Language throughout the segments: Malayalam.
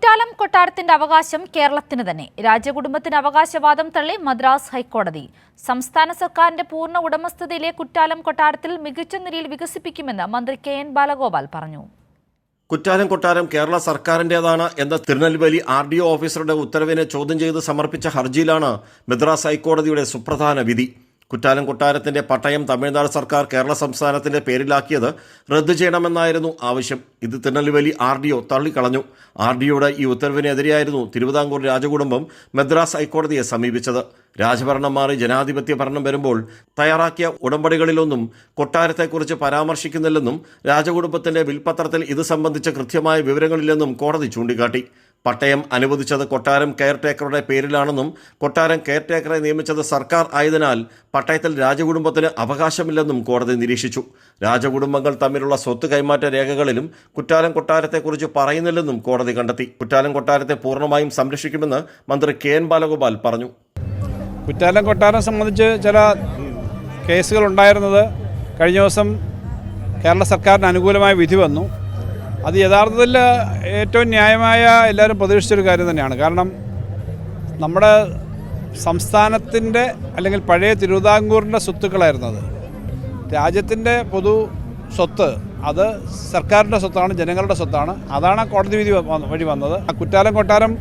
കുറ്റാലം കൊട്ടാരത്തിന്റെ അവകാശം കേരളത്തിന് തന്നെ. രാജകുടുംബത്തിന് അവകാശവാദം തള്ളി മദ്രാസ് ഹൈക്കോടതി. സംസ്ഥാന സർക്കാരിന്റെ പൂർണ്ണ ഉടമസ്ഥതയിലെ കുറ്റാലം കൊട്ടാരത്തിൽ മികച്ച നിലയിൽ വികസിപ്പിക്കുമെന്ന് മന്ത്രി കെ.എൻ. ബാലഗോപാൽ പറഞ്ഞു. കുറ്റാലം കൊട്ടാരം കേരള സർക്കാരിന്റേതാണ് എന്ന തിരുനെൽവേലി RDO ഓഫീസറുടെ ഉത്തരവിനെ ചോദ്യം ചെയ്ത് സമർപ്പിച്ച ഹർജിയിലാണ് മദ്രാസ് ഹൈക്കോടതിയുടെ സുപ്രധാന വിധി. കുറ്റാലം കൊട്ടാരത്തിന്റെ പട്ടയം തമിഴ്നാട് സർക്കാർ കേരള സംസ്ഥാനത്തിന്റെ പേരിലാക്കിയത് റദ്ദു ചെയ്യണമെന്നായിരുന്നു ആവശ്യം. ഇത് തിരുനെൽവേലി RDO തള്ളിക്കളഞ്ഞു. RDOയുടെ ഈ ഉത്തരവിനെതിരെയായിരുന്നു തിരുവിതാംകൂർ രാജകുടുംബം മദ്രാസ് ഹൈക്കോടതിയെ സമീപിച്ചത്. രാജഭരണം മാറി ജനാധിപത്യ ഭരണം വരുമ്പോൾ തയ്യാറാക്കിയ ഉടമ്പടികളിലൊന്നും കൊട്ടാരത്തെക്കുറിച്ച് പരാമർശിക്കുന്നില്ലെന്നും രാജകുടുംബത്തിന്റെ വിൽപത്രത്തിൽ ഇത് സംബന്ധിച്ച കൃത്യമായ വിവരങ്ങളില്ലെന്നും കോടതി ചൂണ്ടിക്കാട്ടി. പട്ടയം അനുവദിച്ചത് കൊട്ടാരം കെയർടേക്കറുടെ പേരിലാണെന്നും കൊട്ടാരം കെയർടേക്കറെ നിയമിച്ചത് സർക്കാർ ആയതിനാൽ പട്ടയത്തിൽ രാജകുടുംബത്തിന് അവകാശമില്ലെന്നും കോടതി നിരീക്ഷിച്ചു. രാജകുടുംബങ്ങൾ തമ്മിലുള്ള സ്വത്ത് കൈമാറ്റ രേഖകളിലും കുറ്റാലം കൊട്ടാരത്തെക്കുറിച്ച് പറയുന്നില്ലെന്നും കോടതി കണ്ടെത്തി. കുറ്റാലം കൊട്ടാരത്തെ പൂർണ്ണമായും സംരക്ഷിക്കുമെന്ന് മന്ത്രി കെ.എൻ. ബാലഗോപാൽ പറഞ്ഞു. കുറ്റാലം കൊട്ടാരം സംബന്ധിച്ച് ചില കേസുകൾ ഉണ്ടായിരുന്നത് കഴിഞ്ഞ ദിവസം കേരള സർക്കാരിന് അനുകൂലമായ വിധി വന്നു. അത് യഥാർത്ഥത്തിൽ ഏറ്റവും ന്യായമായ എല്ലാവരും പ്രതീക്ഷിച്ചൊരു കാര്യം തന്നെയാണ്. കാരണം നമ്മുടെ സംസ്ഥാനത്തിൻ്റെ അല്ലെങ്കിൽ പഴയ തിരുവിതാംകൂറിൻ്റെ സ്വത്തുക്കളായിരുന്നത്. രാജ്യത്തിൻ്റെ പൊതു സ്വത്ത് അത് സർക്കാരിൻ്റെ സ്വത്താണ്, ജനങ്ങളുടെ സ്വത്താണ്. അതാണ് കോടതി വിധി വഴി വന്നത്. ആ കുറ്റാലം കൊട്ടാരം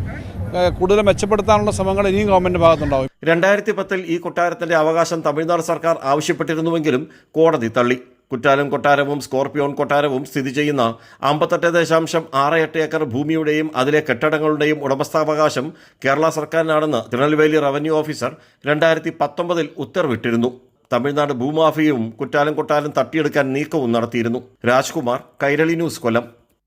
കൂടുതൽ മെച്ചപ്പെടുത്താനുള്ള ശ്രമങ്ങൾ ഇനിയും ഗവൺമെൻറ് ഭാഗത്തുണ്ടാവും. 2010 ഈ കൊട്ടാരത്തിന്റെ അവകാശം തമിഴ്നാട് സർക്കാർ ആവശ്യപ്പെട്ടിരുന്നുവെങ്കിലും കോടതി തള്ളി. കുറ്റാലം കൊട്ടാരവും സ്കോർപിയോൺ കൊട്ടാരവും സ്ഥിതി ചെയ്യുന്ന 58.68 ഏക്കർ ഭൂമിയുടെയും അതിലെ കെട്ടിടങ്ങളുടെയും ഉടമസ്ഥാവകാശം കേരള സർക്കാരിനാണെന്ന് തിരുനെൽവേലി റവന്യൂ ഓഫീസർ 2019 ഉത്തരവിട്ടിരുന്നു. തമിഴ്നാട് ഭൂമാഫിയയും കുറ്റാലം കൊട്ടാരം തട്ടിയെടുക്കാൻ നീക്കവും നടത്തിയിരുന്നു. രാജ്കുമാർ, കൈരളി ന്യൂസ്, കൊല്ലം.